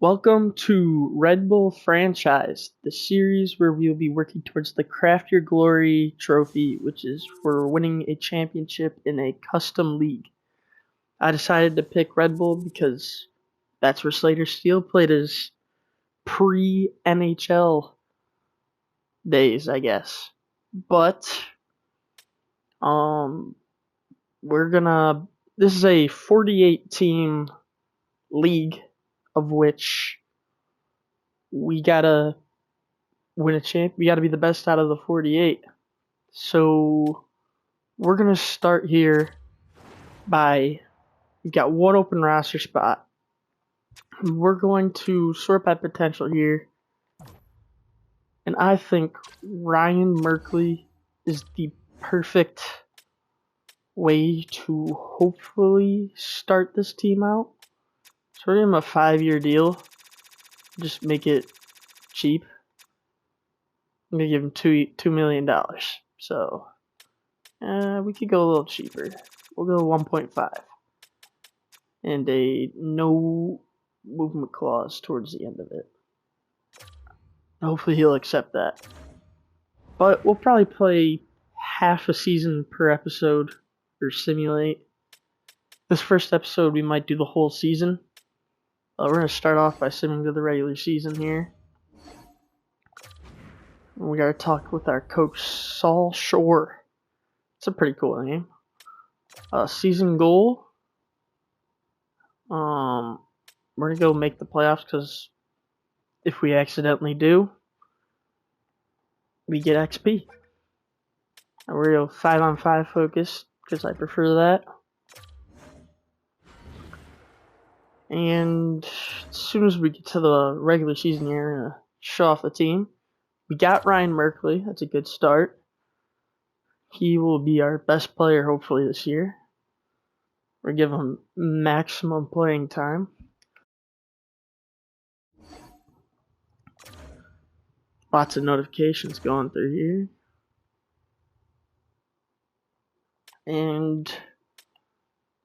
Welcome to Red Bull Franchise, the series where we will be working towards the Craft Your Glory trophy, which is for winning a championship in a custom league. I decided to pick Red Bull because that's where Slater Steele played his pre-NHL days, I guess. But this is a 48 team league of which we gotta win a champ. We gotta be the best out of the 48. So we're gonna start here we've got one open roster spot. We're going to sort by potential here. And I think Ryan Merkley is the perfect way to hopefully start this team out. So we're giving him a 5-year deal. Just make it cheap. I'm gonna give him $2 million. So we could go a little cheaper. We'll go 1.5. And a no movement clause towards the end of it. Hopefully he'll accept that. But we'll probably play half a season per episode or simulate. This first episode we might do the whole season. We're going to start off by simming to the regular season here. We got to talk with our coach, Saul Shore. It's a pretty cool name. Season goal. We're going to go make the playoffs because if we accidentally do, we get XP. And we're going to go 5-on-5 focus because I prefer that. And as soon as we get to the regular season here, we're going to show off the team. We got Ryan Merkley. That's a good start. He will be our best player hopefully this year. We're giving him maximum playing time. Lots of notifications going through here. And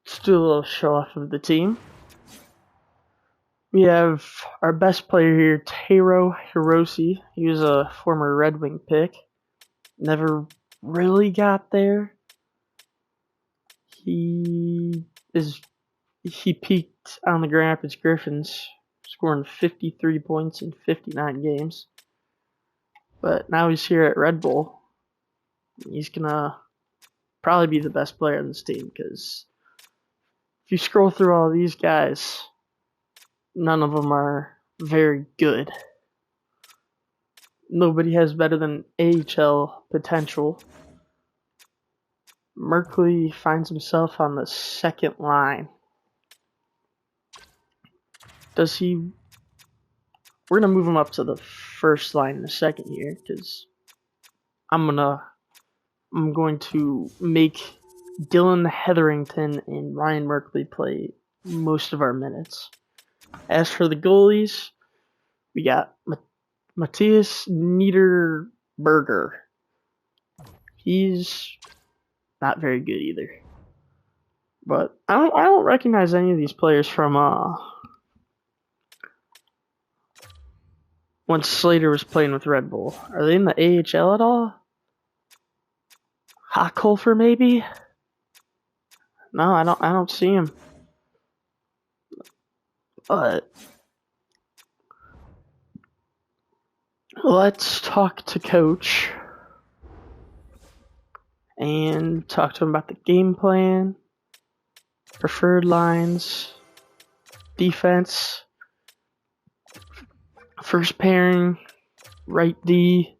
let's do a little show off of the team. We have our best player here, Taro Hirose. He was a former Red Wing pick. Never really got there. He peaked on the Grand Rapids Griffins, scoring 53 points in 59 games. But now he's here at Red Bull. He's gonna probably be the best player on this team because if you scroll through all these guys, none of them are very good. Nobody has better than AHL potential. Merkley finds himself on the second line. We're going to move him up to the first line in a second here because I'm going to make Dylan Hetherington and Ryan Merkley play most of our minutes. As for the goalies, we got Matthias Niederberger. He's not very good either. But I don't recognize any of these players from when Slater was playing with Red Bull. Are they in the AHL at all? Hochhofer maybe? No, I don't see him. But let's talk to Coach and talk to him about the game plan, preferred lines, defense, first pairing, right D,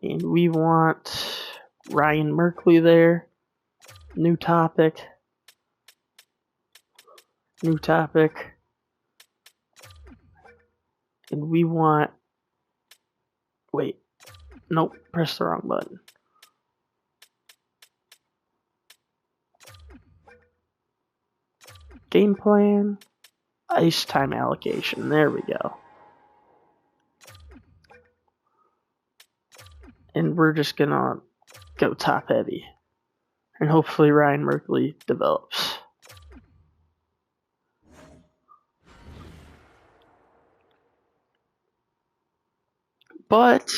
and we want Ryan Merkley there. New topic. And we want... Wait. Nope, press the wrong button. Game plan. Ice time allocation. There we go. And we're just gonna go top heavy. And hopefully Ryan Merkley develops. But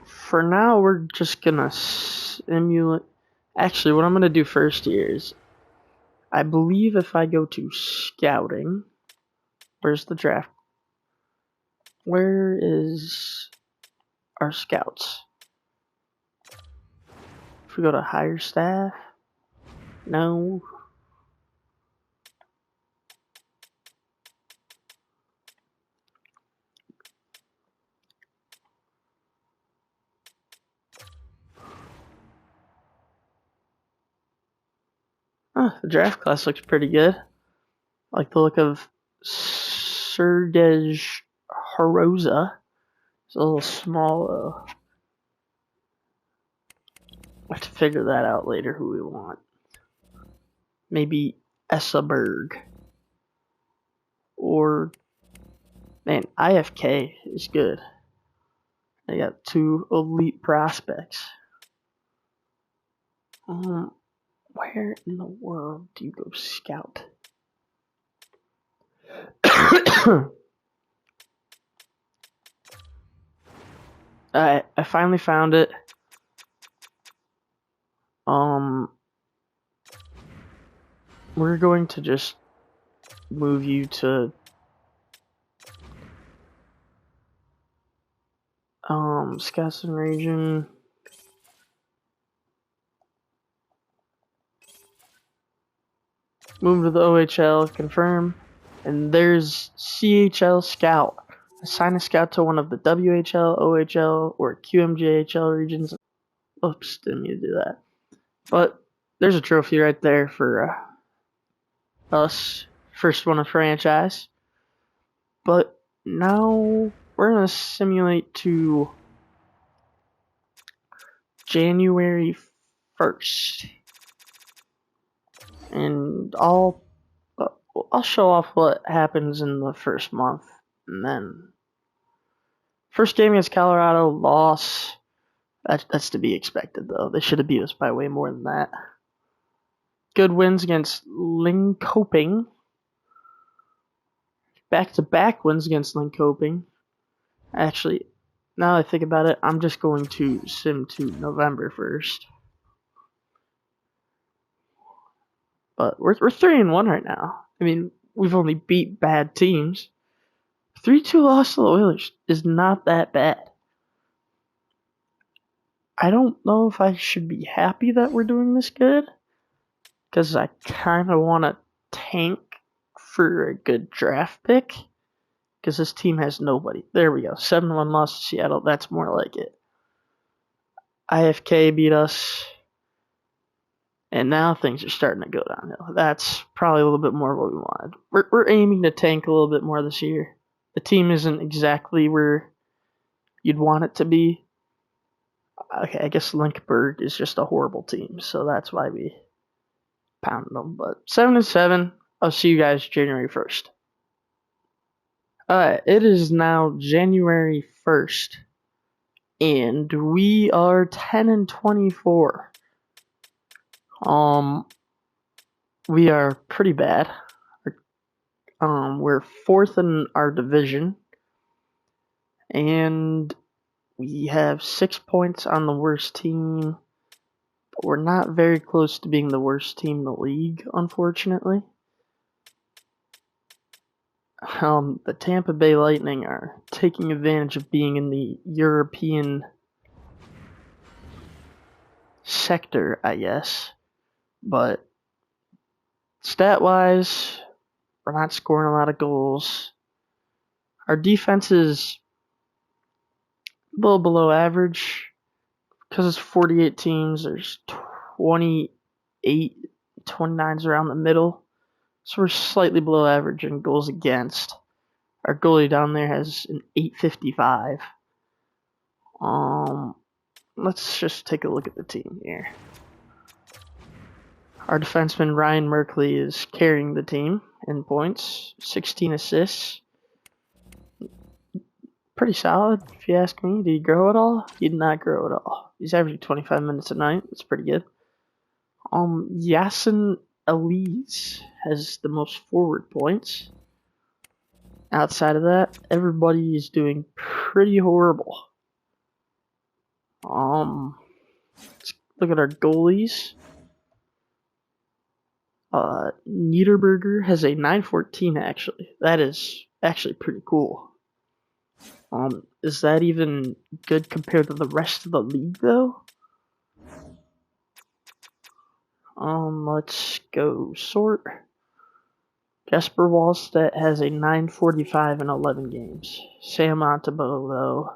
for now, we're just gonna simulate. Actually, what I'm gonna do first here is, I believe if I go to scouting, where's the draft? Where is our scouts? If we go to hire staff, no. The draft class looks pretty good. I like the look of Sergej Haroza. It's a little small. I have to figure that out later who we want. Maybe Essaberg. Or, man, IFK is good. They got 2 elite prospects. Where in the world do you go scout? I finally found it. We're going to just move you to Wisconsin region. Move to the OHL, confirm, and there's CHL Scout. Assign a scout to one of the WHL, OHL, or QMJHL regions. Oops, didn't mean to do that. But there's a trophy right there for us. First one of franchise. But now we're going to simulate to January 1st. And I'll show off what happens in the first month. And then first game against Colorado, loss. That's to be expected, though. They should have beat us by way more than that. Good wins against Linköping. Back-to-back wins against Linköping. Actually, now that I think about it, I'm just going to sim to November 1st. But we're 3-1 right now. I mean, we've only beat bad teams. 3-2 loss to the Oilers is not that bad. I don't know if I should be happy that we're doing this good, because I kind of want to tank for a good draft pick, because this team has nobody. There we go. 7-1 loss to Seattle. That's more like it. IFK beat us, and now things are starting to go downhill. That's probably a little bit more what we wanted. We're aiming to tank a little bit more this year. The team isn't exactly where you'd want it to be. Okay, I guess Linkberg is just a horrible team, so that's why we pounded them. But 7-7. I'll see you guys January 1st. Alright, it is now January 1st, and we are 10-24. We are pretty bad. We're 4th in our division, and we have 6 points on the worst team. But we're not very close to being the worst team in the league, unfortunately. The Tampa Bay Lightning are taking advantage of being in the European sector, I guess. But stat-wise, we're not scoring a lot of goals. Our defense is a little below average. Because it's 48 teams, there's 28, 29s around the middle. So we're slightly below average in goals against. Our goalie down there has an 855. Let's just take a look at the team here. Our defenseman Ryan Merkley is carrying the team in points, 16 assists. Pretty solid, if you ask me. Did he grow at all? He did not grow at all. He's averaging 25 minutes a night. That's pretty good. Yasin Elise has the most forward points. Outside of that, everybody is doing pretty horrible. Let's look at our goalies. Niederberger has a 914 actually. That is actually pretty cool. Is that even good compared to the rest of the league though? Let's go sort. Jesper Wallstedt has a 945 in 11 games. Sam Montembeau, though,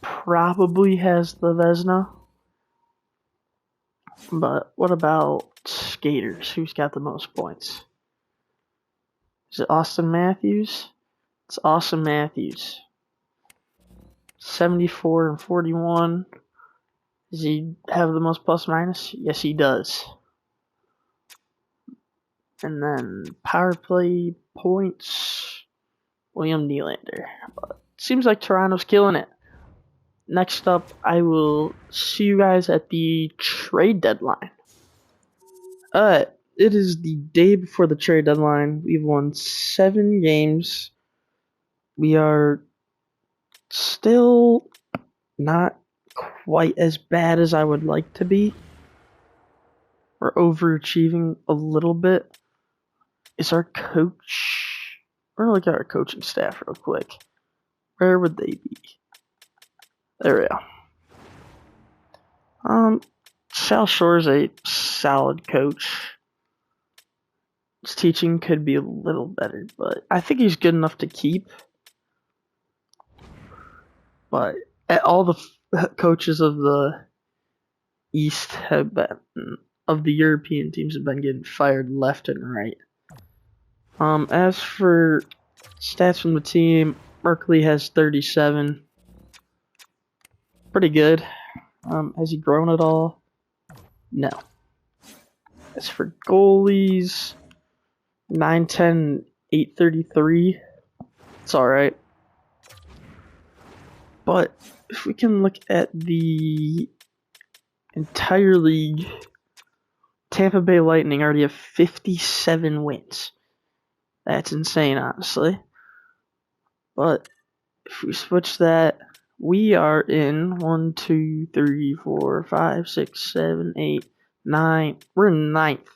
probably has the Vezina. But what about skaters? Who's got the most points? Is it Austin Matthews? It's Austin Matthews. 74 and 41. Does he have the most plus minus? Yes, he does. And then power play points, William Nylander. But seems like Toronto's killing it. Next up, I will see you guys at the trade deadline. It is the day before the trade deadline. We've won 7 games. We are still not quite as bad as I would like to be. We're overachieving a little bit. Is our coach... We're going to look at our coaching staff real quick. Where would they be? There we go. Sal Shore's a solid coach. His teaching could be a little better, but I think he's good enough to keep. But all the coaches of the East have been, of the European teams have been getting fired left and right. As for stats from the team, Merkley has 37. Pretty good. Has he grown at all? No. As for goalies, 910, 833. It's alright. But if we can look at the entire league, Tampa Bay Lightning already have 57 wins. That's insane, honestly. But if we switch that, we are in 1, 2, 3, 4, 5, 6, 7, 8, 9. We're in 9th.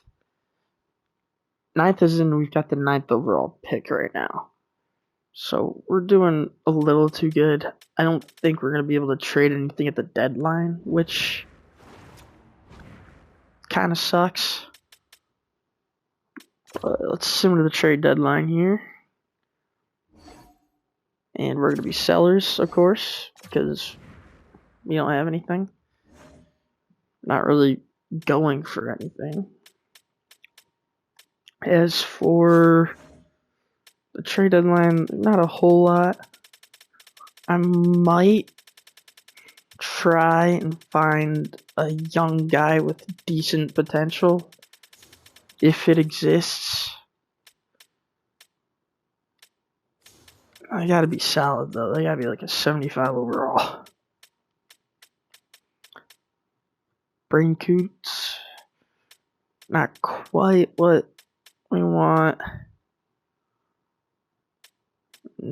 9th is in, we've got the 9th overall pick right now. So we're doing a little too good. I don't think we're going to be able to trade anything at the deadline, which kind of sucks. But let's assume to the trade deadline here. And we're going to be sellers, of course, because we don't have anything. Not really going for anything. As for the trade deadline, not a whole lot. I might try and find a young guy with decent potential, if it exists. I gotta be solid, though. They gotta be like a 75 overall. Brain Coots. Not quite what we want.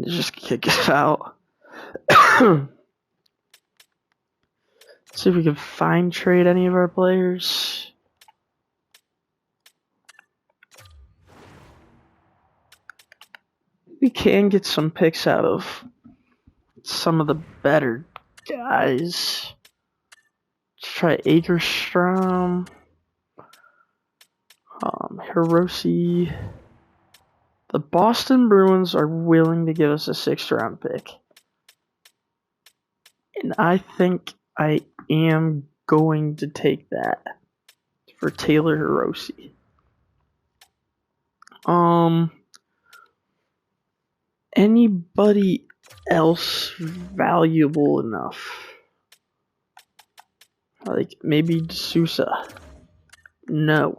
Just kick us out. See if we can fine trade any of our players. We can get some picks out of some of the better guys. Let's try Agerstrom, Hiroshi. The Boston Bruins are willing to give us a 6th round pick. And I think I am going to take that for Taylor Hiroshi. Anybody else valuable enough? Like maybe D'Souza? No.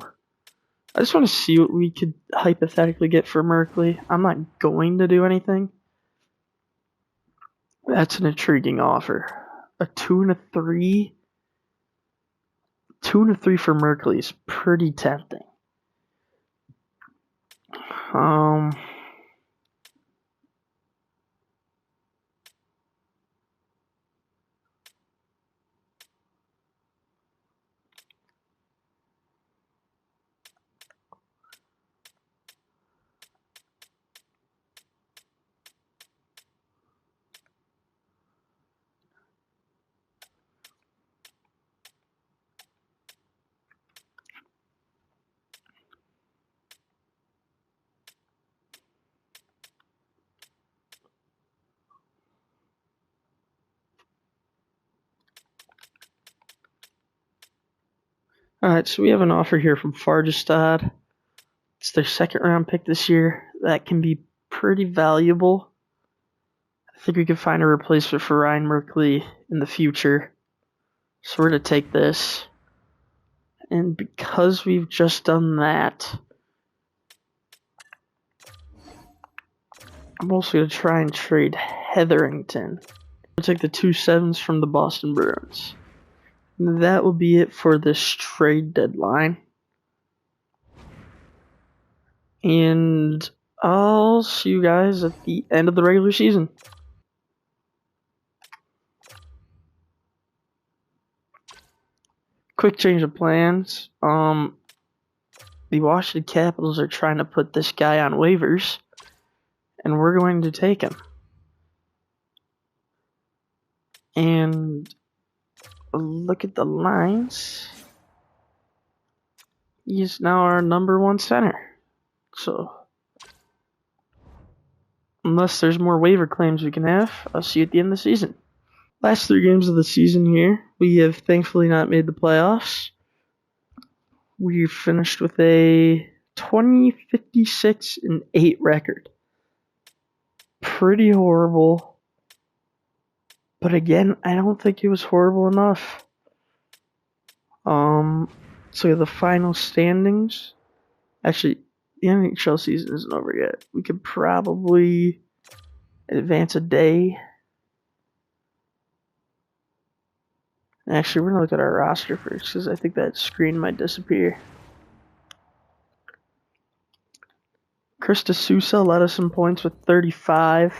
I just want to see what we could hypothetically get for Merkley. I'm not going to do anything. That's an intriguing offer. A 2 and a 3? 2 and a 3 for Merkley is pretty tempting. Alright, so we have an offer here from Fargestad. It's their second round pick this year. That can be pretty valuable. I think we could find a replacement for Ryan Merkley in the future. So we're going to take this. And because we've just done that, I'm also going to try and trade Hetherington. We'll take the 2 7s from the Boston Bruins. And that will be it for this trade deadline. And I'll see you guys at the end of the regular season. Quick change of plans. The Washington Capitals are trying to put this guy on waivers, and we're going to take him. And look at the lines. He's now our #1 center. So, unless there's more waiver claims we can have, I'll see you at the end of the season. Last 3 games of the season here, we have thankfully not made the playoffs. We finished with a 20-56-8 record. Pretty horrible. But again, I don't think it was horrible enough. So the final standings. Actually, the NHL season isn't over yet. We could probably advance a day. Actually, we're going to look at our roster first, because I think that screen might disappear. Krista Sousa led us in points with 35.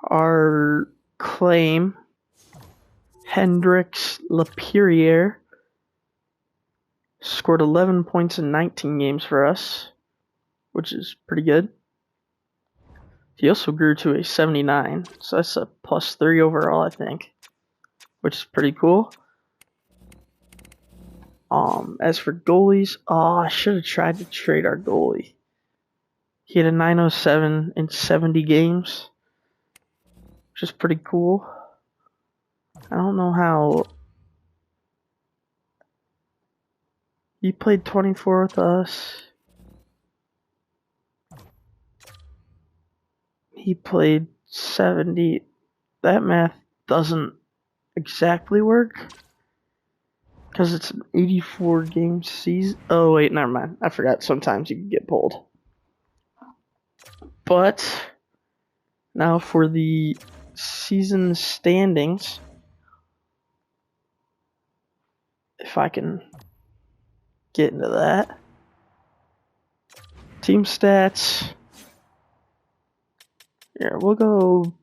Our claim, Hendrix Lapierre, scored 11 points in 19 games for us, which is pretty good. He also grew to a 79, so that's a +3 overall, I think, which is pretty cool. As for goalies, I should have tried to trade our goalie. He had a 907 in 70 games, which is pretty cool. I don't know how. He played 24 with us. He played 70. That math doesn't exactly work, because it's an 84 game season. Oh, wait, never mind. I forgot sometimes you can get pulled. But now for the season standings. If I can get into that. Team stats. Here, we'll go.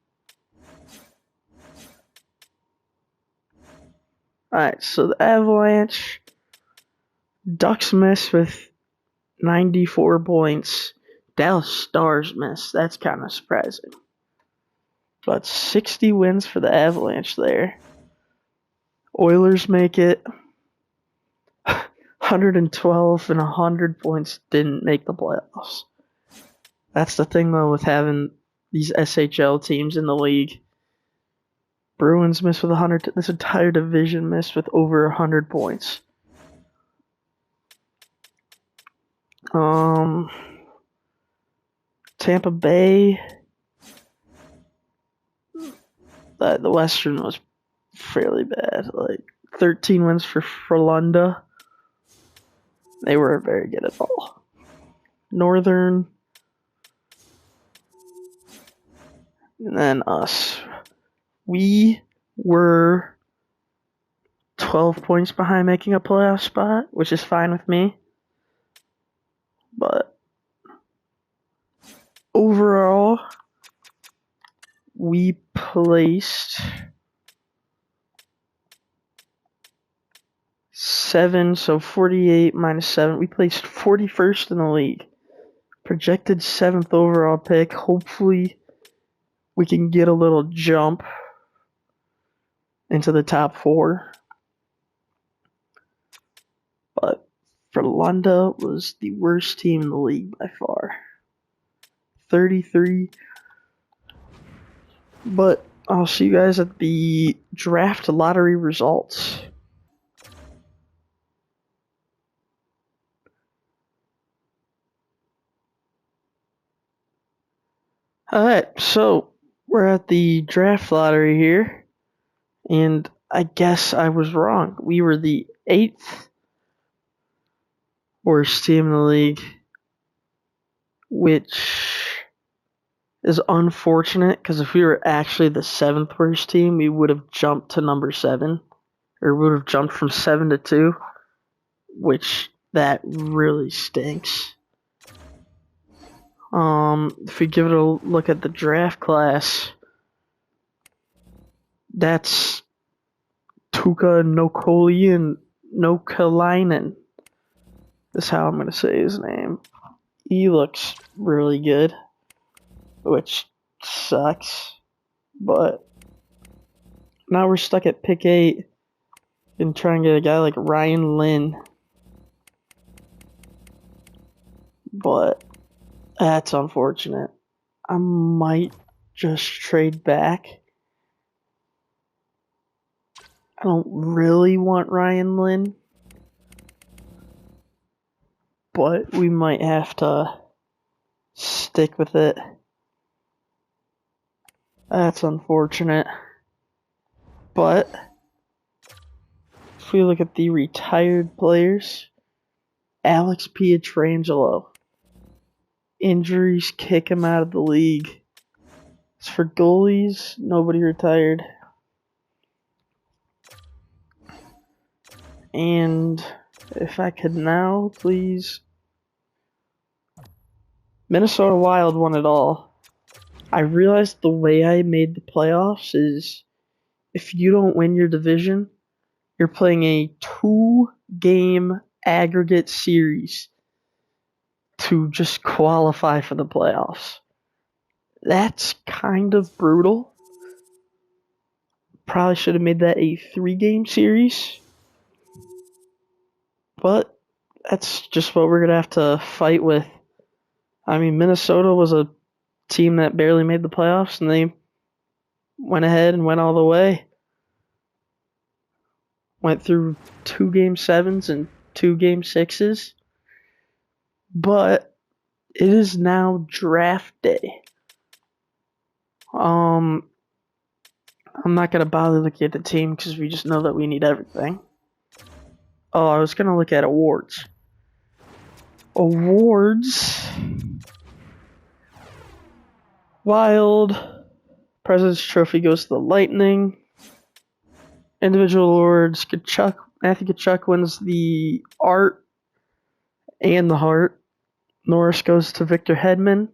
Alright, so the Avalanche. Ducks miss with 94 points. Dallas Stars miss. That's kind of surprising. But 60 wins for the Avalanche there. Oilers make it. 112 and 100 points didn't make the playoffs. That's the thing, though, with having these SHL teams in the league. Bruins missed with 100. This entire division missed with over 100 points. Tampa Bay. The Western was fairly bad. Like 13 wins for Frölunda. They were very good at all. Northern. And then us. We were 12 points behind making a playoff spot, which is fine with me. But overall, we placed 7, so 48 minus 7. We placed 41st in the league. Projected 7th overall pick. Hopefully, we can get a little jump into the top 4. But Frölunda was the worst team in the league by far. 33. But I'll see you guys at the draft lottery results. Alright, so we're at the draft lottery here, and I guess I was wrong. We were the 8th worst team in the league, which is unfortunate because if we were actually the 7th worst team, we would have jumped to number 7, or would have jumped from 7 to 2, which that really stinks. If we give it a look at the draft class, that's Tuukka Nokoli and Nokalainen. That's how I'm going to say his name. He looks really good, which sucks. But now we're stuck at pick 8 and trying to get a guy like Ryan Lynn. But that's unfortunate. I might just trade back. I don't really want Ryan Lynn, but we might have to stick with it. That's unfortunate. But if we look at the retired players, Alex Pietrangelo. Injuries kick him out of the league. As for goalies, nobody retired. And if I could now, please. Minnesota Wild won it all. I realized the way I made the playoffs is if you don't win your division, you're playing a 2-game aggregate series to just qualify for the playoffs. That's kind of brutal. Probably should have made that a 3-game series. But that's just what we're going to have to fight with. I mean, Minnesota was a team that barely made the playoffs, and they went ahead and went all the way. Went through 2 game 7s and 2 game 6s. But it is now draft day. I'm not going to bother looking at the team because we just know that we need everything. Oh, I was going to look at awards. Awards. Wild. President's Trophy goes to the Lightning. Individual awards. Matthew Tkachuk wins the Art and the Hart. Norris goes to Victor Hedman.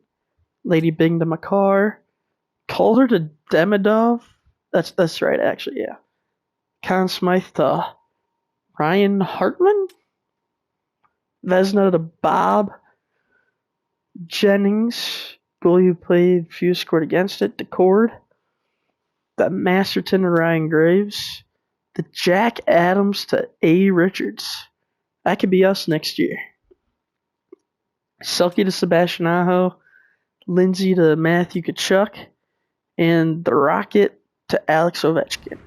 Lady Bing to Makar. Calder to Demidov. That's right, actually, yeah. Conn Smythe to Ryan Hartman. Vezina to Bob Jennings. Goalie who played, few scored against it. DeCord. The Masterton to Ryan Graves. The Jack Adams to A. Richards. That could be us next year. Selke to Sebastian Aho. Lindsay to Matthew Tkachuk. And the Rocket to Alex Ovechkin.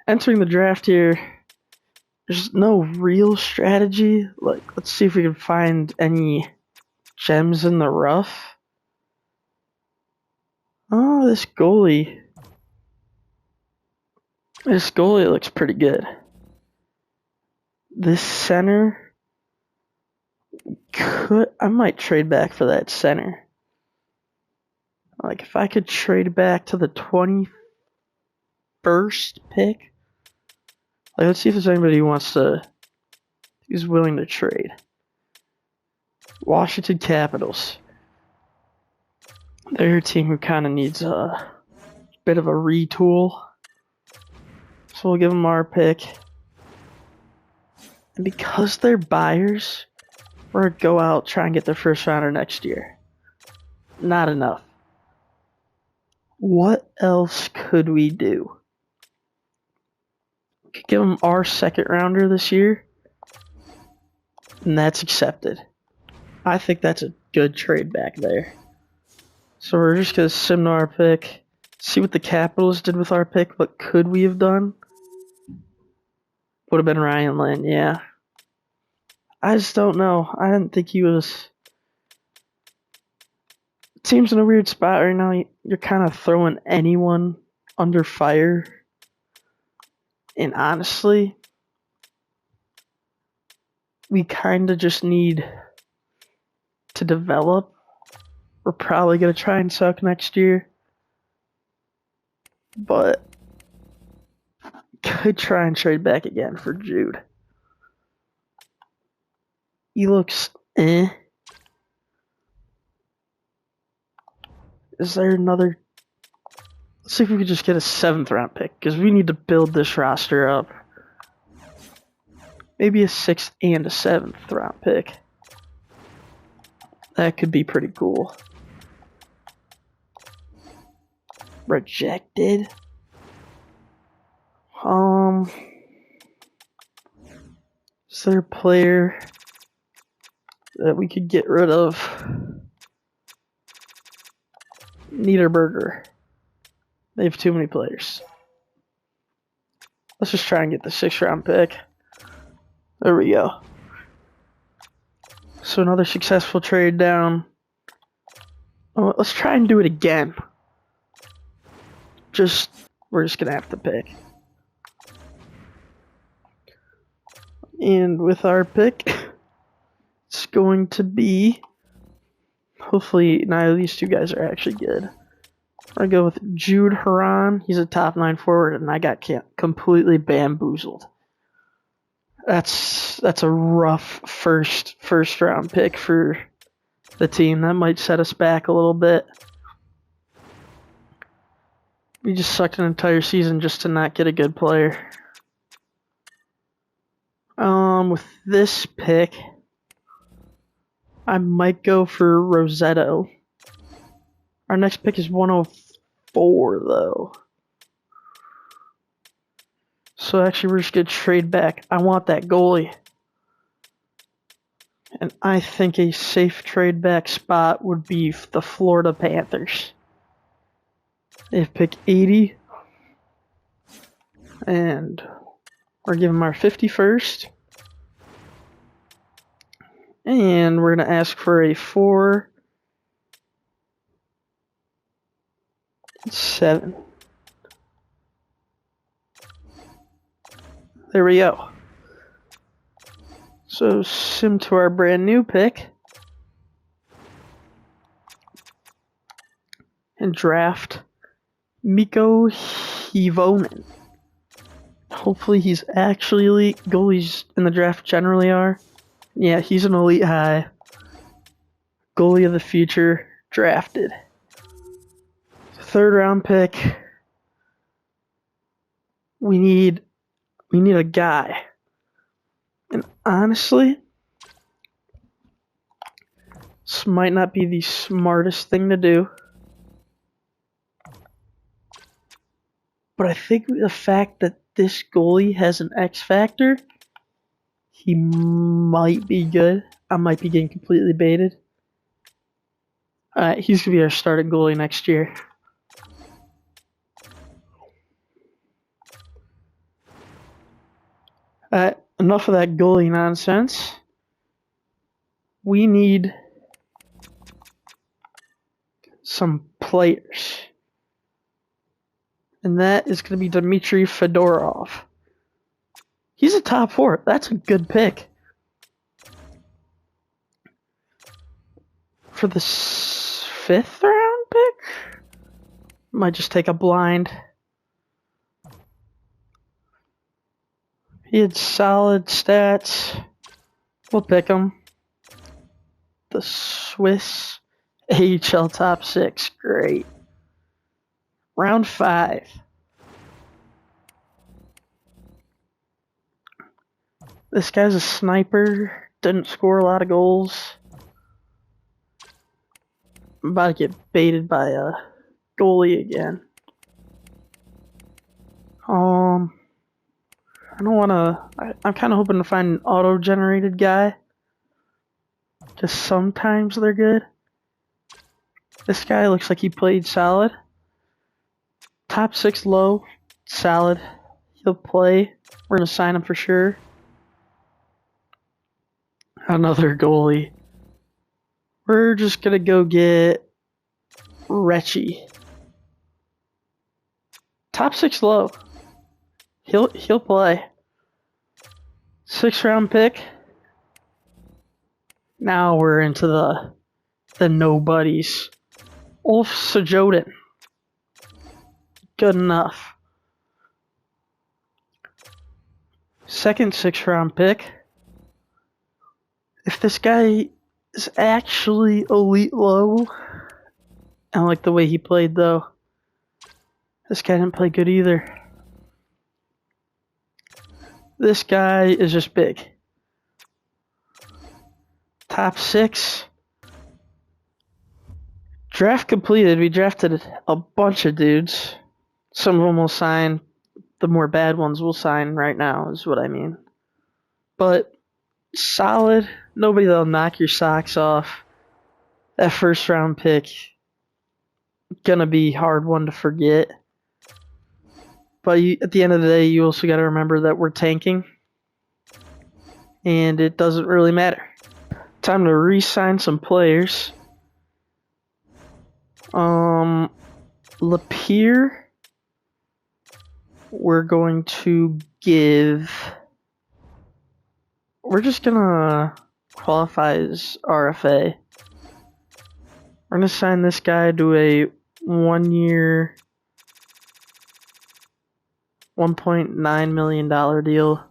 Entering the draft here, there's no real strategy. Like, let's see if we can find any gems in the rough. Oh, this goalie. This goalie looks pretty good. This center I might trade back for that center. Like, if I could trade back to the 21st pick. Like, let's see if there's anybody who's willing to trade. Washington Capitals. They're a team who kind of needs a bit of a retool. So we'll give them our pick. And because they're buyers, we're going to go out, try and get their first rounder next year. Not enough. What else could we do? We could give them our second rounder this year. And that's accepted. I think that's a good trade back there. So we're just going to sim to our pick, see what the Capitals did with our pick. What could we have done? Would have been Ryan Lynn, yeah. I just don't know. I didn't think he was... Team's in a weird spot right now. You're kind of throwing anyone under fire. And honestly, we kind of just need to develop. We're probably going to try and suck next year. But could try and trade back again for Jude. He looks eh. Is there another... Let's see if we could just get a 7th round pick, because we need to build this roster up. Maybe a 6th and a 7th round pick. That could be pretty cool. Rejected. Is there a player that we could get rid of? Niederberger. They have too many players. Let's just try and get the 6th round pick. There we go. So another successful trade down. Oh, let's try and do it again. We're just gonna have to pick. And with our pick, it's going to be... Hopefully neither of these two guys are actually good. I'm going to go with Jude Huron. He's a top 9 forward, and I got completely bamboozled. That's a rough first round pick for the team. That might set us back a little bit. We just sucked an entire season just to not get a good player. With this pick, I might go for Rosetto. Our next pick is 104, though. So actually, we're just going to trade back. I want that goalie. And I think a safe trade back spot would be the Florida Panthers. They've picked 80. And we're giving them our 51st. And we're going to ask for a 4-7. There we go. So sim to our brand new pick. And draft Mikko Hivonen. Hopefully he's actually elite. Goalies in the draft generally are. Yeah, he's an elite high. Goalie of the future, drafted. 3rd round pick. We need a guy. And honestly, this might not be the smartest thing to do. But I think the fact that this goalie has an X factor, he might be good. I might be getting completely baited. He's going to be our starting goalie next year. Enough of that goalie nonsense. We need some players. And that is going to be Dmitry Fedorov. He's a top 4. That's a good pick. For the 5th round pick? Might just take a blind. He had solid stats. We'll pick him. The Swiss AHL top 6. Great. Round 5. This guy's a sniper. Didn't score a lot of goals. I'm about to get baited by a goalie again. I don't want to... I'm kind of hoping to find an auto-generated guy. because sometimes they're good. This guy looks like he played solid. Top 6 low, solid. He'll play. We're going to sign him for sure. Another goalie. We're just going to go get Recchi. Top 6 low. He'll play. 6th round pick. Now we're into the nobodies. Ulf Sojoden. Good enough. 2nd 6th round pick. If this guy is actually elite low, I like the way he played though. This guy didn't play good either. This guy is just big. Top 6. Draft completed. We drafted a bunch of dudes. Some of them will sign. The more bad ones will sign right now, is what I mean. But solid. Nobody that'll knock your socks off. That 1st round pick, gonna be hard one to forget. But at the end of the day, you also got to remember that we're tanking. And it doesn't really matter. Time to re-sign some players. Lapierre, we're going to give. We're just gonna qualify as RFA. We're gonna sign this guy to a 1-year, $1.9 million deal.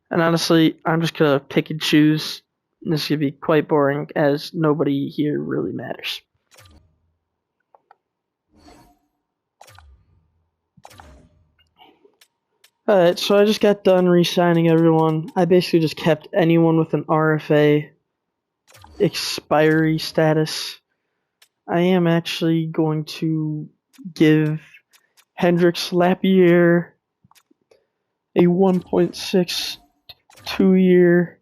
And honestly, I'm just gonna pick and choose. This is gonna be quite boring, as nobody here really matters. Alright, so I just got done re-signing everyone. I basically just kept anyone with an RFA expiry status. I am actually going to give Hendrix Lapierre a 1.6 2-year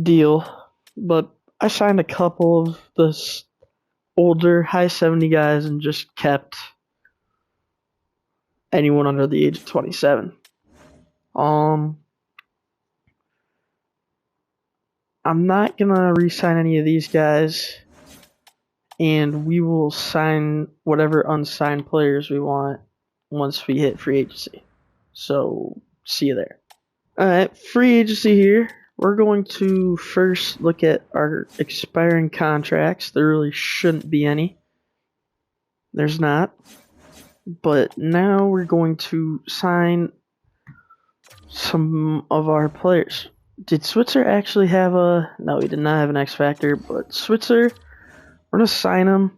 deal, but I signed a couple of the older high 70 guys and just kept anyone under the age of 27. I'm not gonna re-sign any of these guys, and we will sign whatever unsigned players we want once we hit free agency. So, see you there. Alright, free agency here. We're going to first look at our expiring contracts. There really shouldn't be any. There's not. But now we're going to sign some of our players. Did Switzer actually have a... No, he did not have an X Factor, but Switzer, we're going to sign him.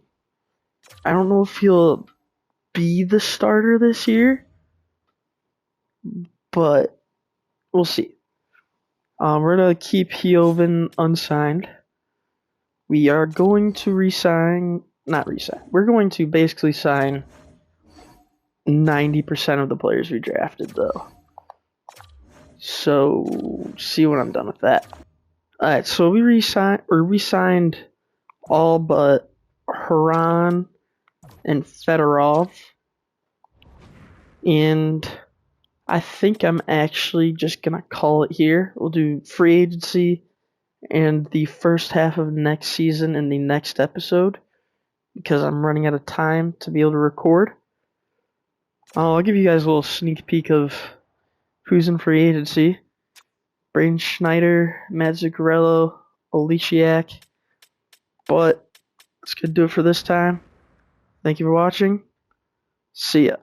I don't know if he'll be the starter this year, but we'll see. We're going to keep Heoven unsigned. We are going to we're going to basically sign 90% of the players we drafted, though. So, see when I'm done with that. Alright, so we signed all but Haran and Fedorov. And I think I'm actually just going to call it here. We'll do free agency and the first half of next season in the next episode, because I'm running out of time to be able to record. I'll give you guys a little sneak peek of who's in free agency. Braden Schneider, Matt Zuccarello, Olesiak. But that's going to do it for this time. Thank you for watching. See ya.